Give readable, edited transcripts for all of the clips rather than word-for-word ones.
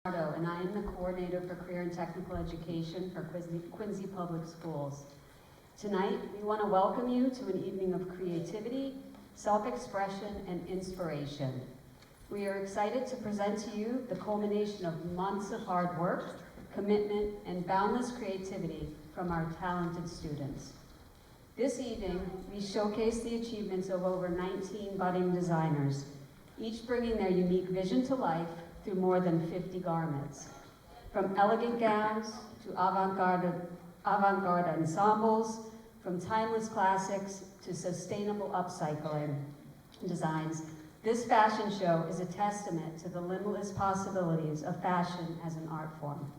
And I am the coordinator for career and technical education for Quincy Public Schools. Tonight, we want to welcome you to an evening of creativity, self-expression, and inspiration. We are excited to present to you the culmination of months of hard work, commitment, and boundless creativity from our talented students. This evening, we showcase the achievements of over 19 budding designers, each bringing their unique vision to life through more than 50 garments. From elegant gowns to avant-garde ensembles, from timeless classics to sustainable upcycling designs, this fashion show is a testament to the limitless possibilities of fashion as an art form.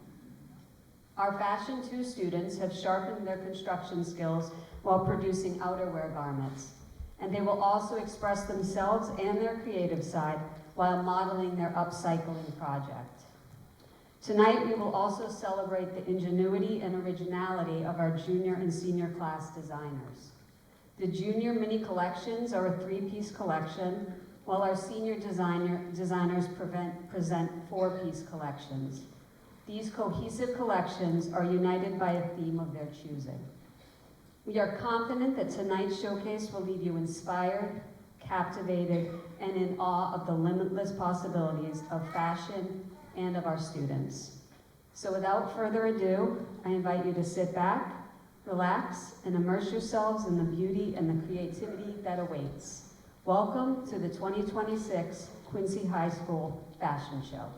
Our Fashion 2 students have sharpened their construction skills while producing outerwear garments, and they will also express themselves and their creative side while modeling their upcycling project. Tonight, we will also celebrate the ingenuity and originality of our junior and senior class designers. The junior mini collections are a 3-piece collection, while our senior designers present 4-piece collections. These cohesive collections are united by a theme of their choosing. We are confident that tonight's showcase will leave you inspired, captivated, and in awe of the limitless possibilities of fashion and of our students. So without further ado, I invite you to sit back, relax, and immerse yourselves in the beauty and the creativity that awaits. Welcome to the 2026 Quincy High School Fashion Show.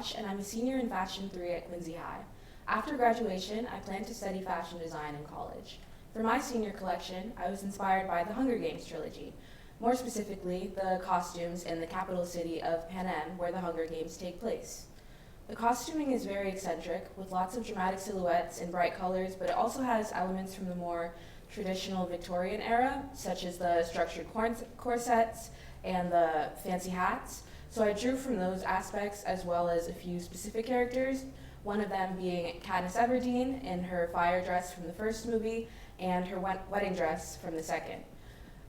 Josh, and I'm a senior in Fashion 3 at Quincy High. After graduation, I plan to study fashion design in college. For my senior collection, I was inspired by the Hunger Games trilogy, more specifically, the costumes in the capital city of Panem, where the Hunger Games take place. The costuming is very eccentric, with lots of dramatic silhouettes in bright colors, but it also has elements from the more traditional Victorian era, such as the structured corsets and the fancy hats. So I drew from those aspects as well as a few specific characters, one of them being Katniss Everdeen in her fire dress from the first movie and her wedding dress from the second.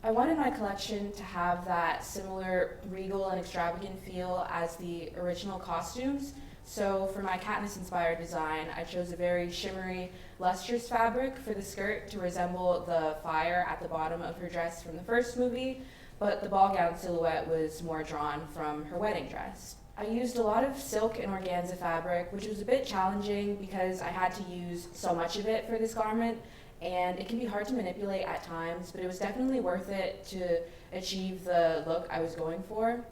I wanted my collection to have that similar regal and extravagant feel as the original costumes. So for my Katniss-inspired design, I chose a very shimmery, lustrous fabric for the skirt to resemble the fire at the bottom of her dress from the first movie, but the ball gown silhouette was more drawn from her wedding dress. I used a lot of silk and organza fabric, which was a bit challenging because I had to use so much of it for this garment, and it can be hard to manipulate at times, but it was definitely worth it to achieve the look I was going for.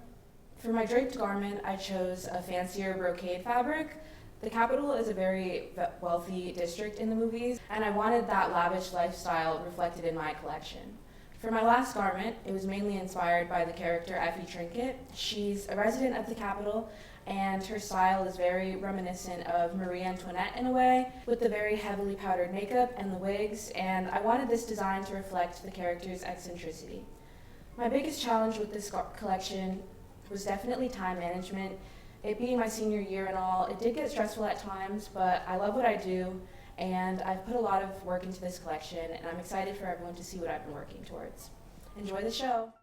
For my draped garment, I chose a fancier brocade fabric. The capital is a very wealthy district in the movies, and I wanted that lavish lifestyle reflected in my collection. For my last garment, it was mainly inspired by the character Effie Trinket. She's a resident of the capital, and her style is very reminiscent of Marie Antoinette in a way, with the very heavily powdered makeup and the wigs, and I wanted this design to reflect the character's eccentricity. My biggest challenge with this collection was definitely time management. It being my senior year and all, it did get stressful at times, but I love what I do, and I've put a lot of work into this collection, and I'm excited for everyone to see what I've been working towards. Enjoy the show.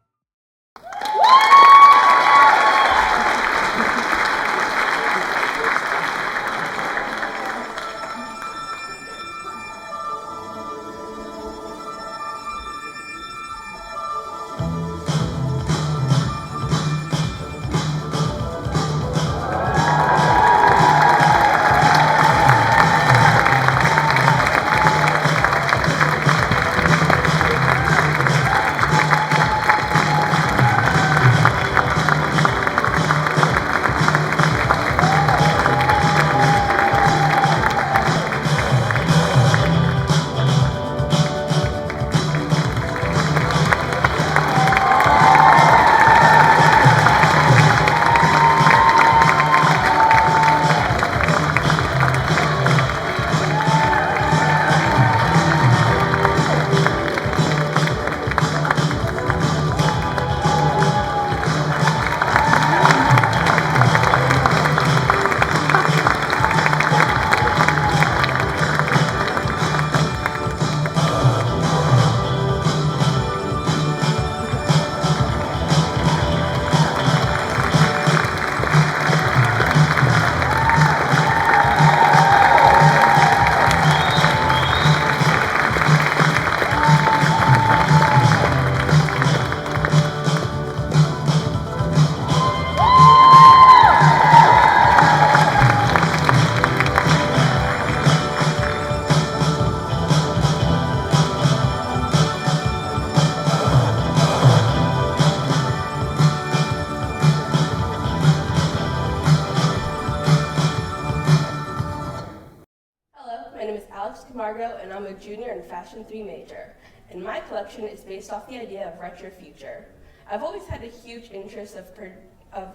And I'm a junior in Fashion 3 major, and my collection is based off the idea of retro future. I've always had a huge interest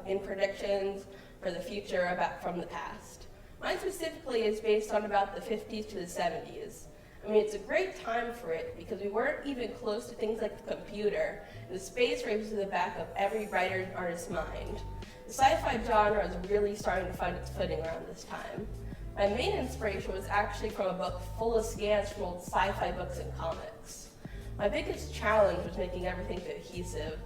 in predictions for the future from the past. Mine specifically is based on about the 50s to the 70s. I mean, it's a great time for it because we weren't even close to things like the computer, and the space race was in the back of every writer and artist's mind. The sci-fi genre is really starting to find its footing around this time. My main inspiration was actually from a book full of scans from old sci-fi books and comics. My biggest challenge was making everything cohesive,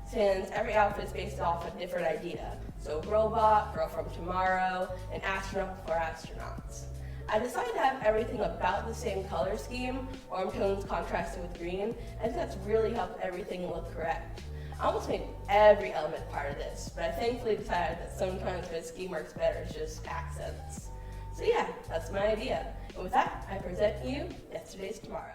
since every outfit is based off a different idea. So robot, girl from tomorrow, and astronaut for astronauts. I decided to have everything about the same color scheme, warm tones contrasted with green. I think that's really helped everything look correct. I almost made every element part of this, but I thankfully decided that sometimes when a scheme works better, it's just accents. So yeah, that's my idea. And with that, I present you Yesterday's Tomorrow.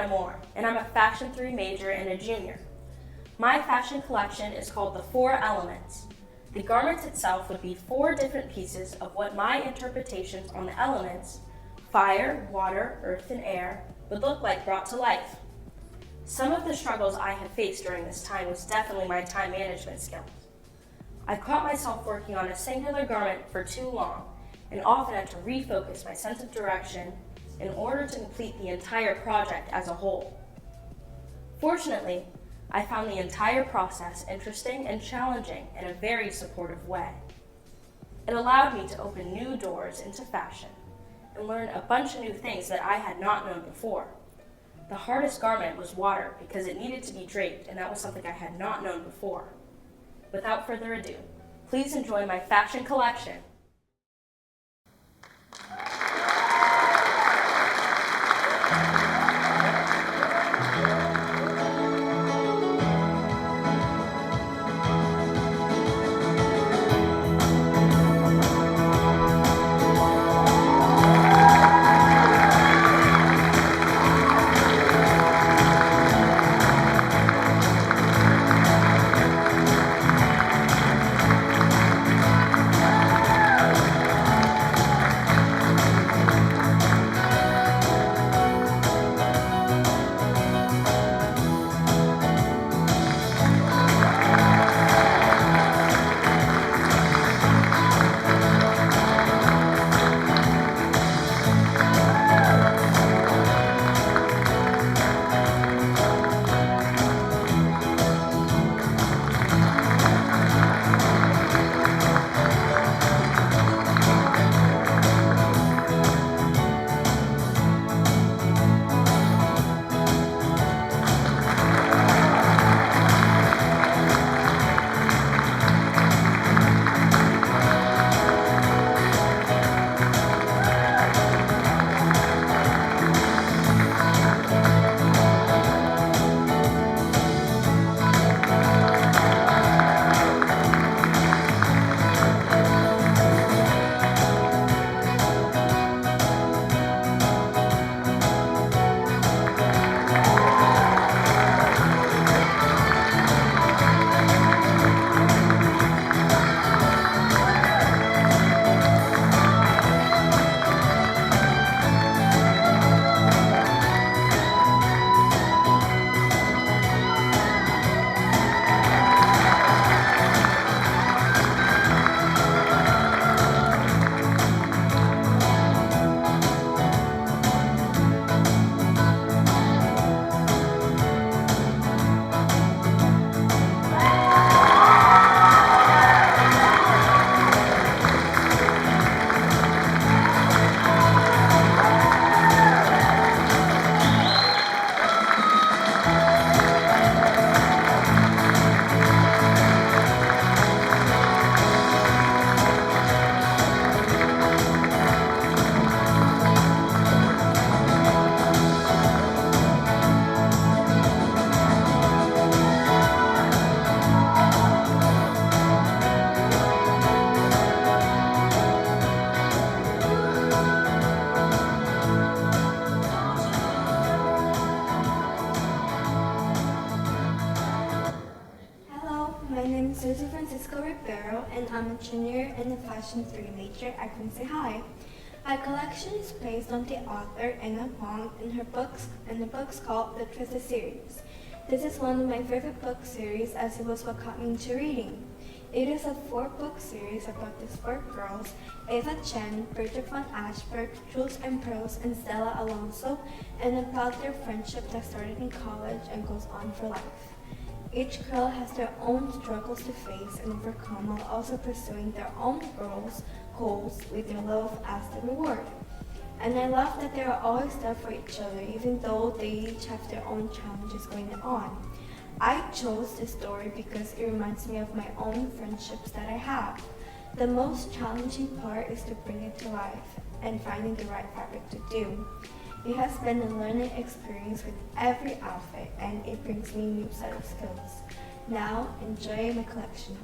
Hannah Moore, and I'm a Fashion 3 major and a junior. My fashion collection is called the 4 Elements. The garment itself would be 4 different pieces of what my interpretations on the elements, fire, water, earth, and air, would look like brought to life. Some of the struggles I have faced during this time was definitely my time management skills. I've caught myself working on a singular garment for too long, and often had to refocus my sense of direction in order to complete the entire project as a whole. Fortunately, I found the entire process interesting and challenging in a very supportive way. It allowed me to open new doors into fashion and learn a bunch of new things that I had not known before. The hardest garment was water because it needed to be draped, and that was something I had not known before. Without further ado, please enjoy my fashion collection. And I'm a junior in the Fashion 3 major at Quincy High. My collection is based on the author Anna Huang and the book's called the Qhs series. This is one of my favorite book series as it was what got me into reading. It is a 4-book series about these 4 girls, Ava Chen, Bridget von Ashburg, Jules Ambrose, and Stella Alonso, and about their friendship that started in college and goes on for life. Each girl has their own struggles to face and overcome while also pursuing their own goals with their love as the reward. And I love that they are always there for each other even though they each have their own challenges going on. I chose this story because it reminds me of my own friendships that I have. The most challenging part is to bring it to life and finding the right fabric to do. It has been a learning experience with every outfit and it brings me a new set of skills. Now, enjoy my collection.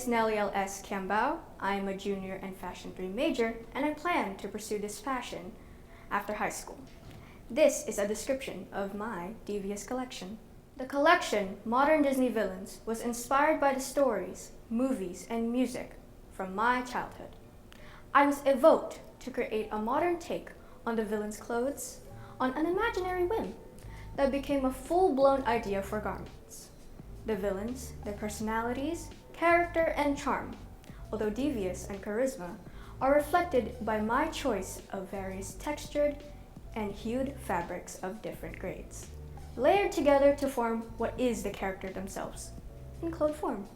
is Neliel S. Cambao. I am a junior and Fashion 3 major, and I plan to pursue this passion after high school. This is a description of my devious collection. The collection, Modern Disney Villains, was inspired by the stories, movies, and music from my childhood. I was evoked to create a modern take on the villains' clothes on an imaginary whim that became a full-blown idea for garments. The villains, their personalities, character, and charm, although devious and charisma, are reflected by my choice of various textured and hued fabrics of different grades, layered together to form what is the character themselves, in clothed form.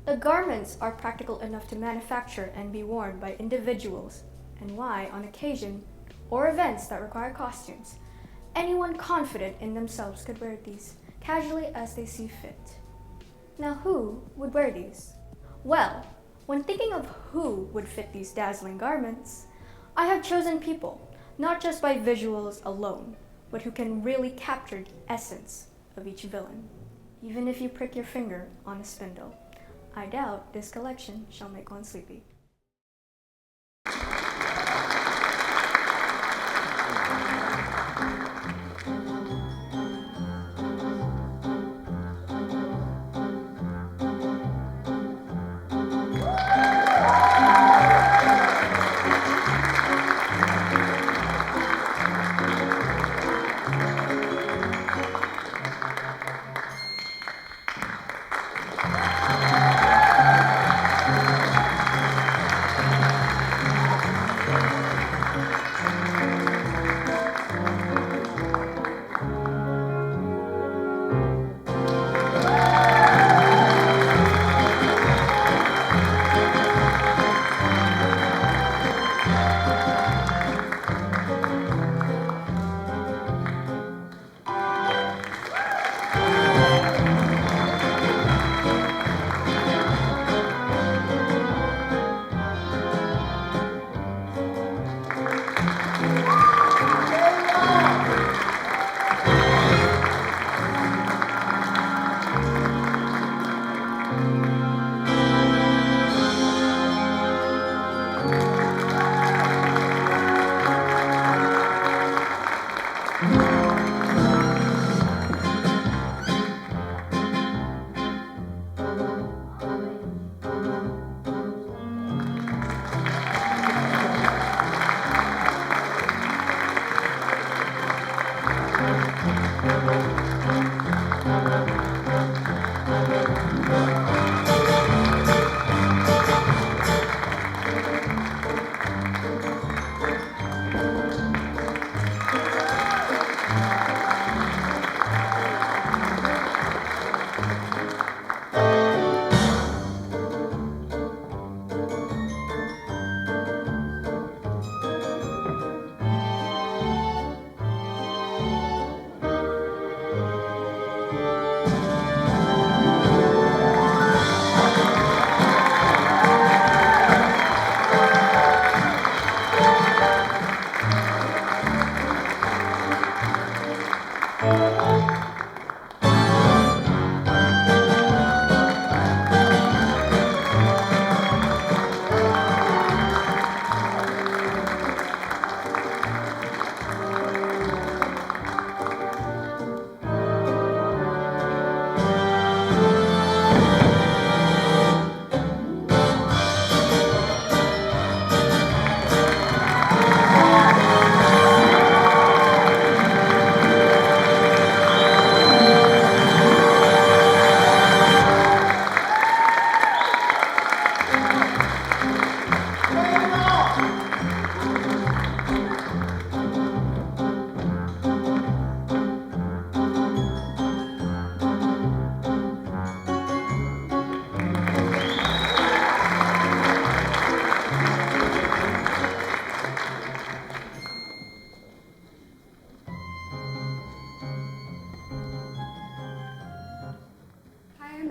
The garments are practical enough to manufacture and be worn by individuals, and why, on occasion or events that require costumes, anyone confident in themselves could wear these casually as they see fit. Now, who would wear these? Well, when thinking of who would fit these dazzling garments, I have chosen people, not just by visuals alone, but who can really capture the essence of each villain, even if you prick your finger on a spindle. I doubt this collection shall make one sleepy.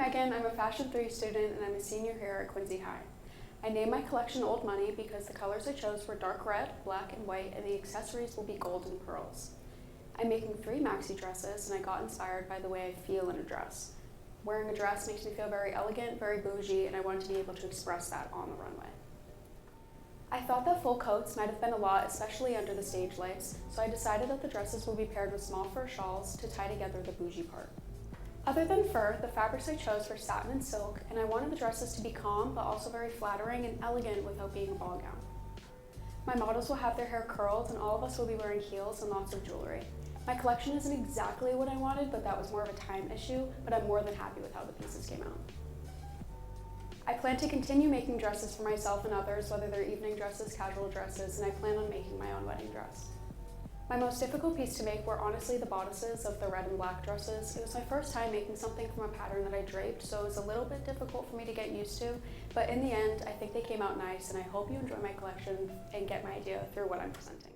Megan. I'm a Fashion 3 student and I'm a senior here at Quincy High. I named my collection Old Money because the colors I chose were dark red, black, and white, and the accessories will be gold and pearls. I'm making 3 maxi dresses and I got inspired by the way I feel in a dress. Wearing a dress makes me feel very elegant, very bougie, and I wanted to be able to express that on the runway. I thought that full coats might have been a lot, especially under the stage lights, so I decided that the dresses will be paired with small fur shawls to tie together the bougie part. Other than fur, the fabrics I chose were satin and silk, and I wanted the dresses to be calm, but also very flattering and elegant without being a ball gown. My models will have their hair curled, and all of us will be wearing heels and lots of jewelry. My collection isn't exactly what I wanted, but that was more of a time issue, but I'm more than happy with how the pieces came out. I plan to continue making dresses for myself and others, whether they're evening dresses, casual dresses, and I plan on making my own wedding dress. My most difficult piece to make were honestly the bodices of the red and black dresses. It was my first time making something from a pattern that I draped, so it was a little bit difficult for me to get used to, but in the end, I think they came out nice, and I hope you enjoy my collection and get my idea through what I'm presenting.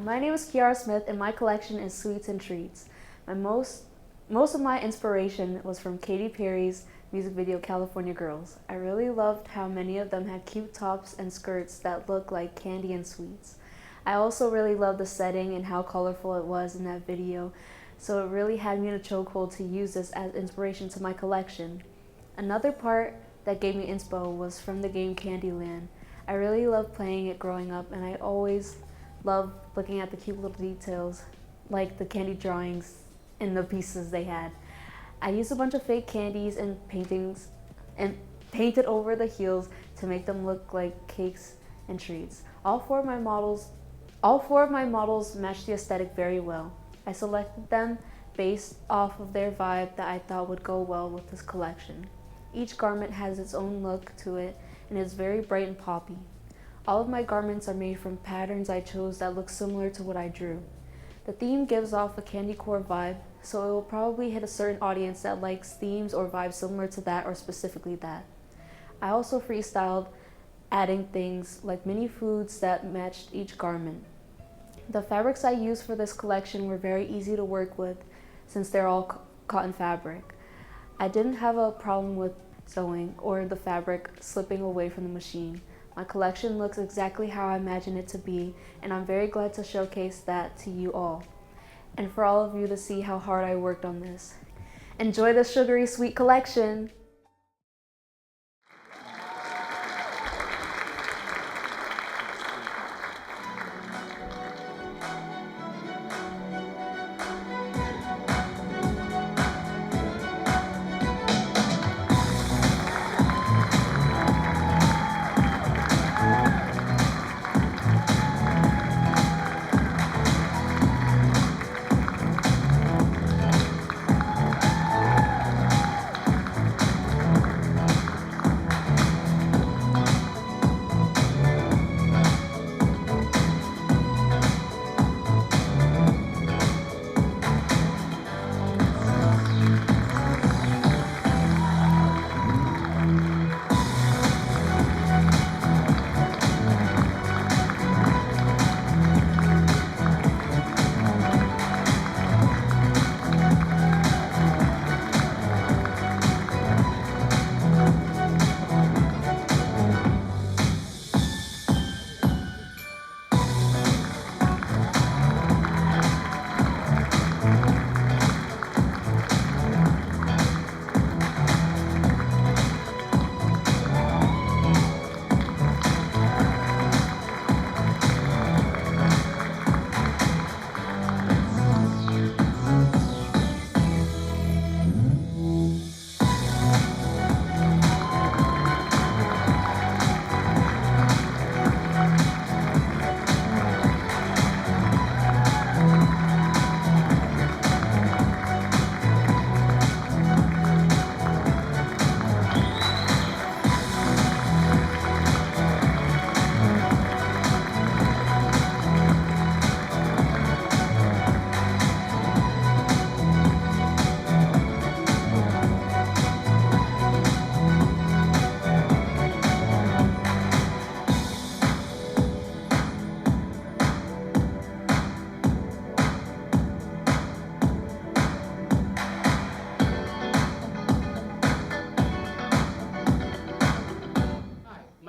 My name is Kiara Smith, and my collection is Sweets and Treats. Most of my inspiration was from Katy Perry's music video California Girls. I really loved how many of them had cute tops and skirts that looked like candy and sweets. I also really loved the setting and how colorful it was in that video, so it really had me in a chokehold to use this as inspiration to my collection. Another part that gave me inspo was from the game Candyland. I really loved playing it growing up, and I always loved looking at the cute little details, like the candy drawings in the pieces they had. I used a bunch of fake candies and paintings and painted over the heels to make them look like cakes and treats. All four of my models matched the aesthetic very well. I selected them based off of their vibe that I thought would go well with this collection. Each garment has its own look to it and is very bright and poppy. All of my garments are made from patterns I chose that look similar to what I drew. The theme gives off a candycore vibe, so it will probably hit a certain audience that likes themes or vibes similar to that or specifically that. I also freestyled, adding things like mini foods that matched each garment. The fabrics I used for this collection were very easy to work with since they're all cotton fabric. I didn't have a problem with sewing or the fabric slipping away from the machine. My collection looks exactly how I imagined it to be, and I'm very glad to showcase that to you all, and for all of you to see how hard I worked on this. Enjoy the sugary sweet collection!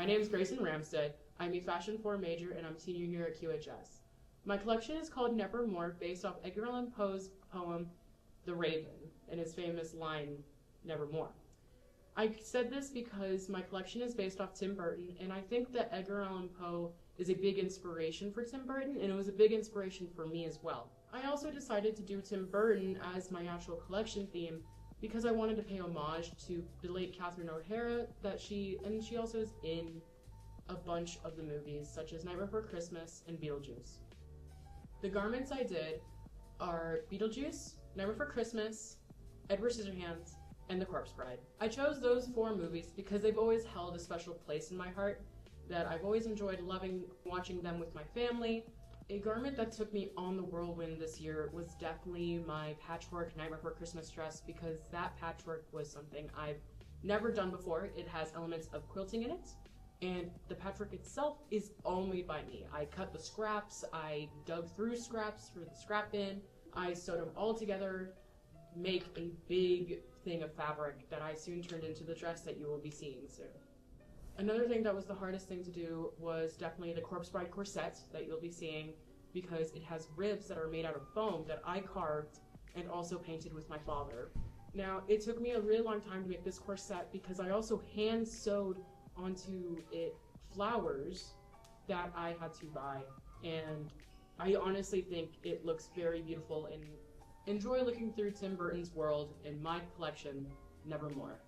My name is Grayson Ramstead. I'm a Fashion 4 major and I'm a senior here at QHS. My collection is called Nevermore, based off Edgar Allan Poe's poem The Raven and his famous line, Nevermore. I said this because my collection is based off Tim Burton, and I think that Edgar Allan Poe is a big inspiration for Tim Burton, and it was a big inspiration for me as well. I also decided to do Tim Burton as my actual collection theme because I wanted to pay homage to the late Catherine O'Hara, she also is in a bunch of the movies, such as Nightmare Before Christmas and Beetlejuice. The garments I did are Beetlejuice, Nightmare Before Christmas, Edward Scissorhands, and The Corpse Bride. I chose those 4 movies because they've always held a special place in my heart, that I've always enjoyed loving watching them with my family. A garment that took me on the whirlwind this year was definitely my patchwork Nightmare Before Christmas dress, because that patchwork was something I've never done before. It has elements of quilting in it, and the patchwork itself is all made by me. I cut the scraps, I dug through scraps for the scrap bin, I sewed them all together, make a big thing of fabric that I soon turned into the dress that you will be seeing soon. Another thing that was the hardest thing to do was definitely the Corpse Bride corset that you'll be seeing, because it has ribs that are made out of foam that I carved and also painted with my father. Now, it took me a really long time to make this corset because I also hand sewed onto it flowers that I had to buy, and I honestly think it looks very beautiful, and enjoy looking through Tim Burton's world in my collection, Nevermore.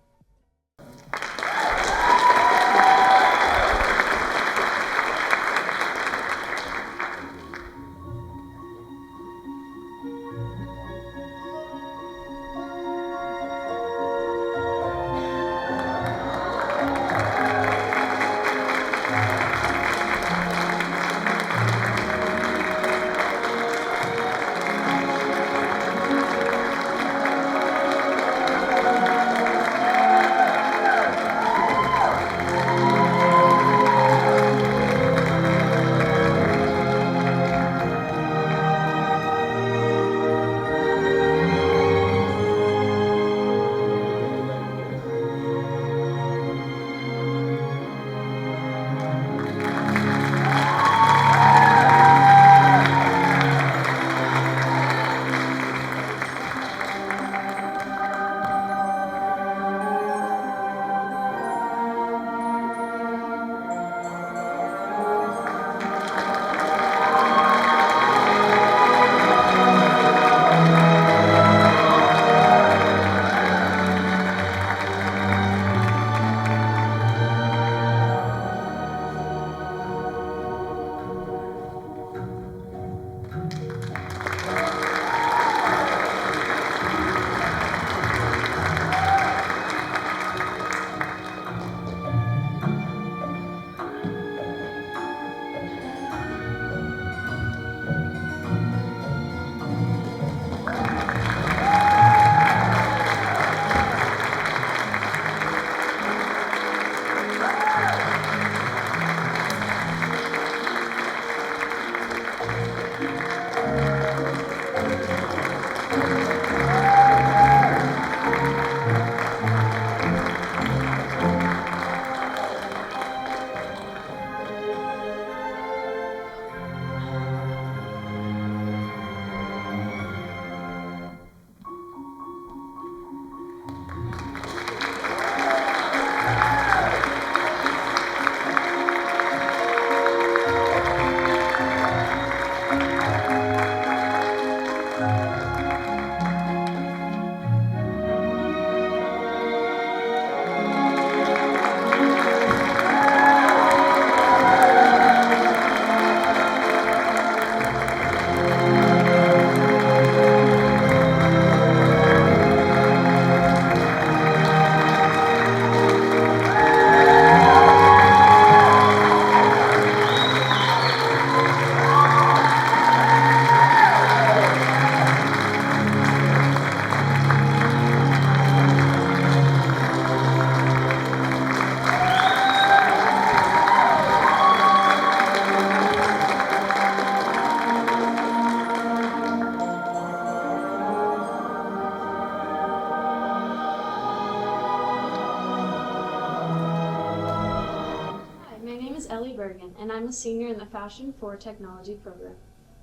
Bergen, and I'm a senior in the Fashion for Technology program.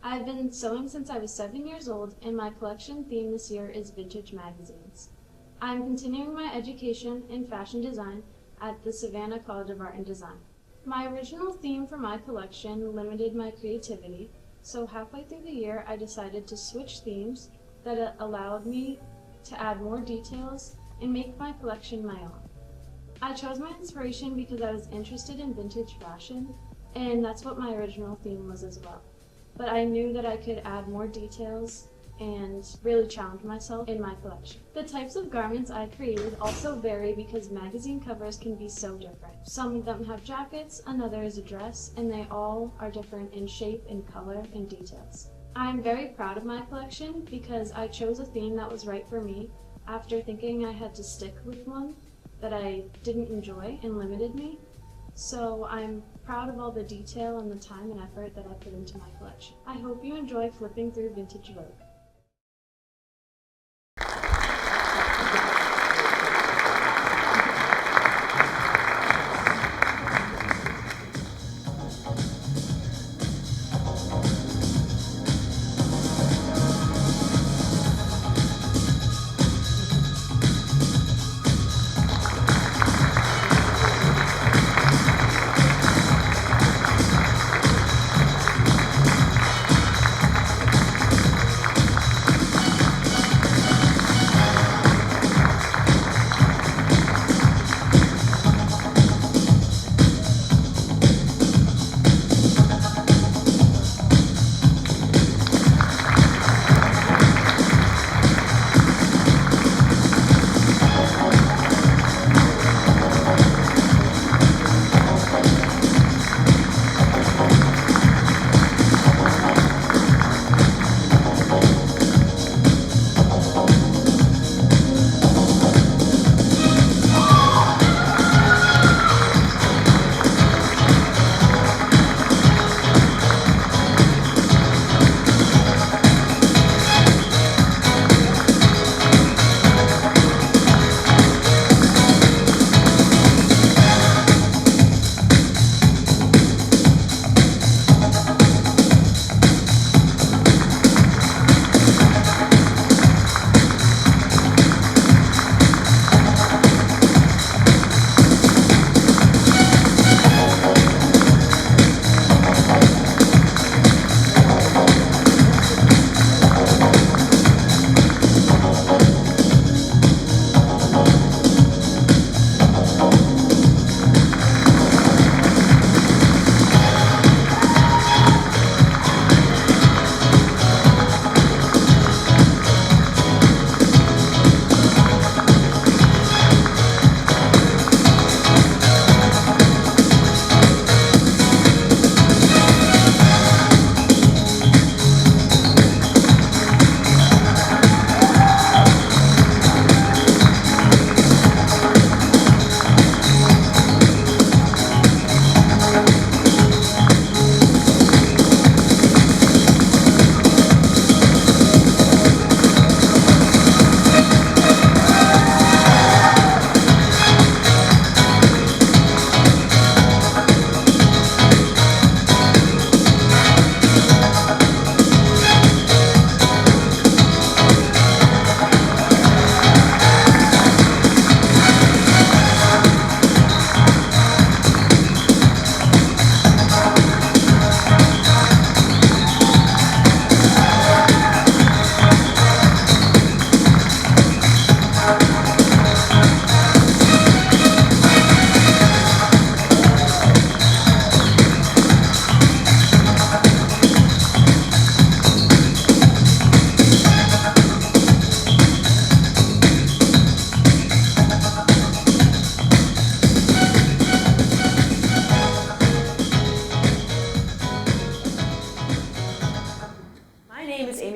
I've been sewing since I was 7 years old, and my collection theme this year is vintage magazines. I'm continuing my education in fashion design at the Savannah College of Art and Design. My original theme for my collection limited my creativity, so halfway through the year I decided to switch themes that allowed me to add more details and make my collection my own. I chose my inspiration because I was interested in vintage fashion, and that's what my original theme was as well. But I knew that I could add more details and really challenge myself in my collection. The types of garments I created also vary because magazine covers can be so different. Some of them have jackets, another is a dress, and they all are different in shape and color and details. I'm very proud of my collection because I chose a theme that was right for me after thinking I had to stick with one that I didn't enjoy and limited me. So I'm proud of all the detail and the time and effort that I put into my collection. I hope you enjoy flipping through Vintage Vogue.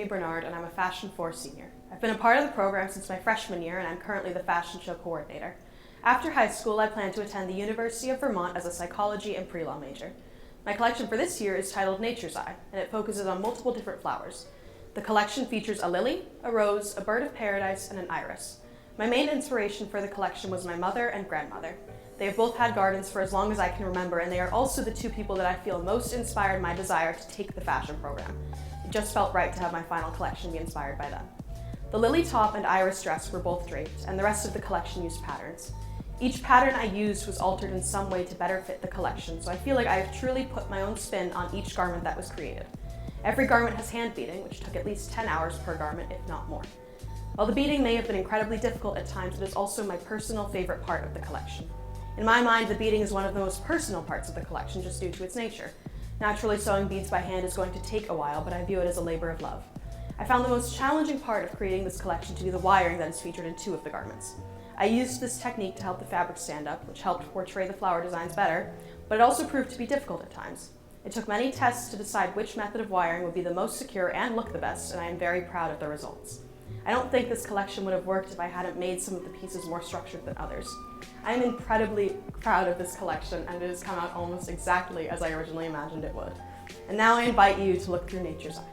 Bernard, and I'm a Fashion 4 senior. I've been a part of the program since my freshman year, and I'm currently the Fashion Show coordinator. After high school, I plan to attend the University of Vermont as a psychology and pre-law major. My collection for this year is titled Nature's Eye, and it focuses on multiple different flowers. The collection features a lily, a rose, a bird of paradise, and an iris. My main inspiration for the collection was my mother and grandmother. They have both had gardens for as long as I can remember, and they are also the two people that I feel most inspired my desire to take the fashion program. It just felt right to have my final collection be inspired by them. The lily top and iris dress were both draped, and the rest of the collection used patterns. Each pattern I used was altered in some way to better fit the collection, so I feel like I have truly put my own spin on each garment that was created. Every garment has hand beading, which took at least 10 hours per garment, if not more. While the beading may have been incredibly difficult at times, it is also my personal favorite part of the collection. In my mind, the beading is one of the most personal parts of the collection just due to its nature. Naturally, sewing beads by hand is going to take a while, but I view it as a labor of love. I found the most challenging part of creating this collection to be the wiring that is featured in 2 of the garments. I used this technique to help the fabric stand up, which helped portray the flower designs better, but it also proved to be difficult at times. It took many tests to decide which method of wiring would be the most secure and look the best, and I am very proud of the results. I don't think this collection would have worked if I hadn't made some of the pieces more structured than others. I am incredibly proud of this collection, and it has come out almost exactly as I originally imagined it would. And now I invite you to look through nature's eye.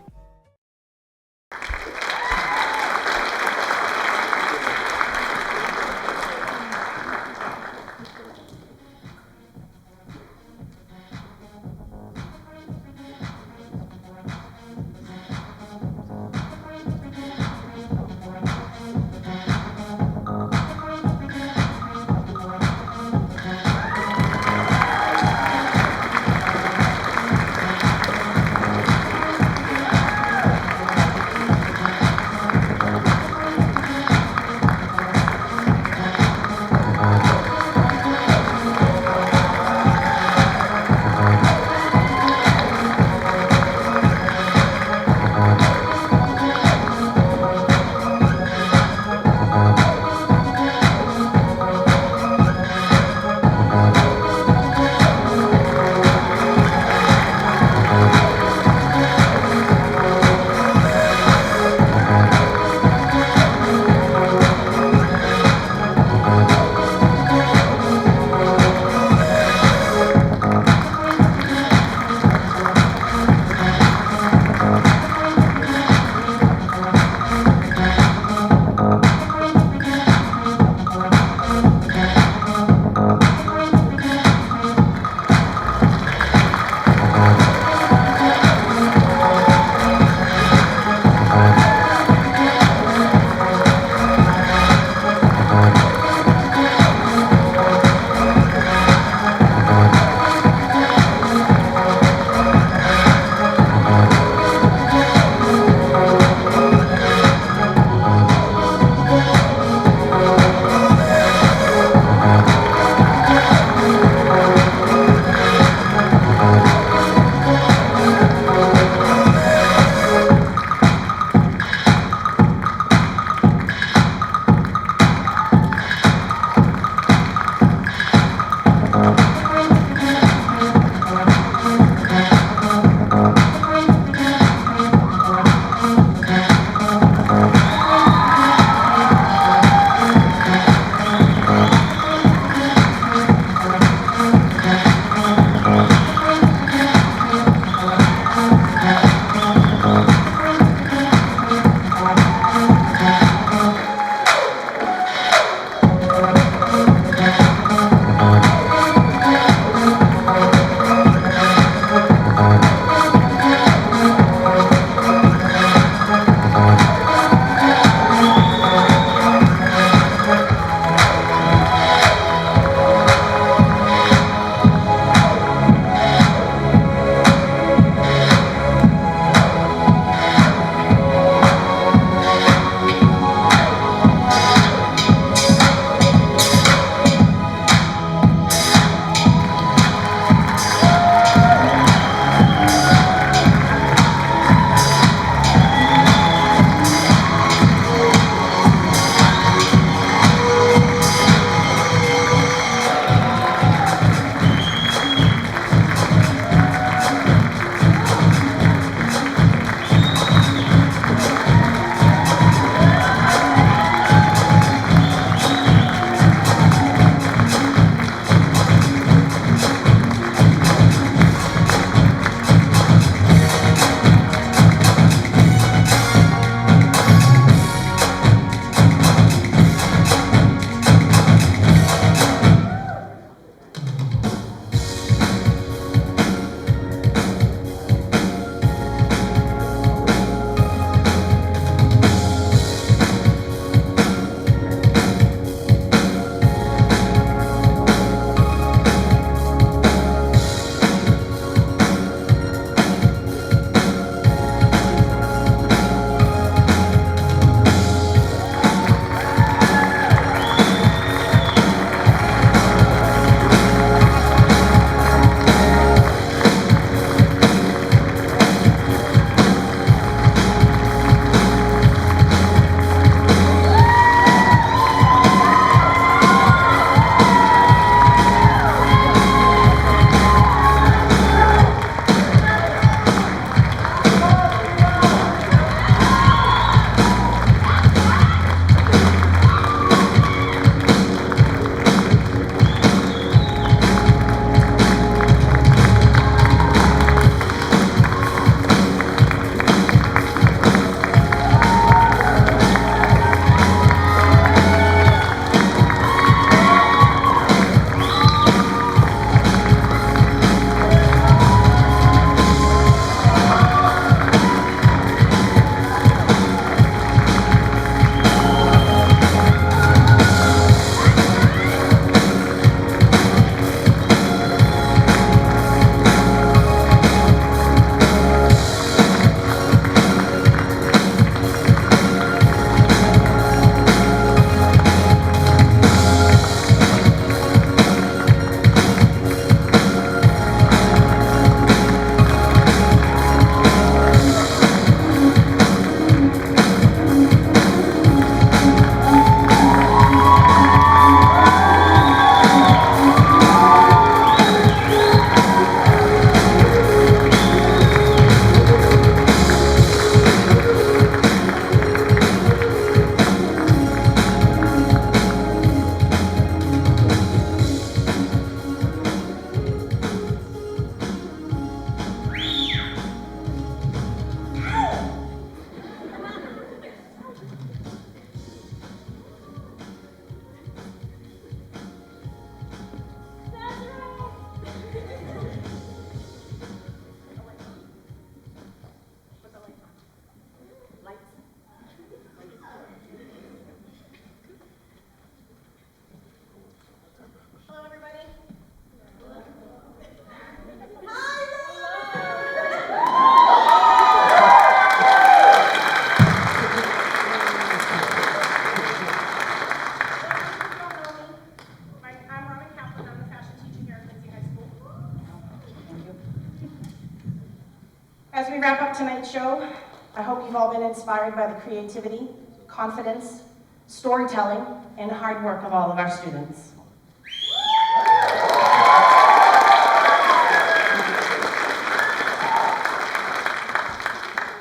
tonight's show, I hope you've all been inspired by the creativity, confidence, storytelling, and hard work of all of our students.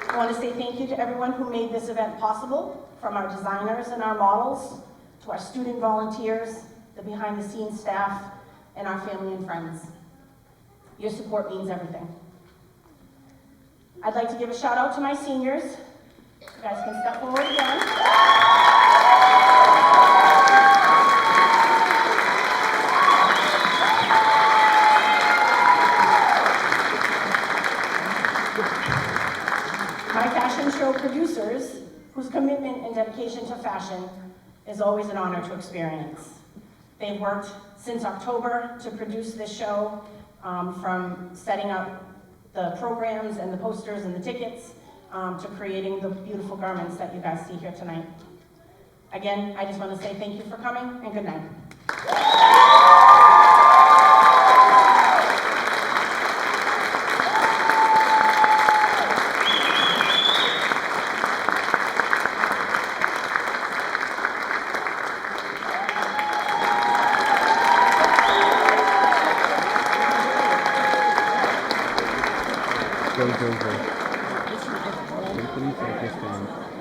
I want to say thank you to everyone who made this event possible, from our designers and our models, to our student volunteers, the behind-the-scenes staff, and our family and friends. Your support means everything. I'd like to give a shout out to my seniors. You guys can step forward again. My fashion show producers, whose commitment and dedication to fashion is always an honor to experience. They've worked since October to produce this show, from setting up the programs and the posters and the tickets, to creating the beautiful garments that you guys see here tonight. Again, I just want to say thank you for coming, and good night. Go. 3 seconds.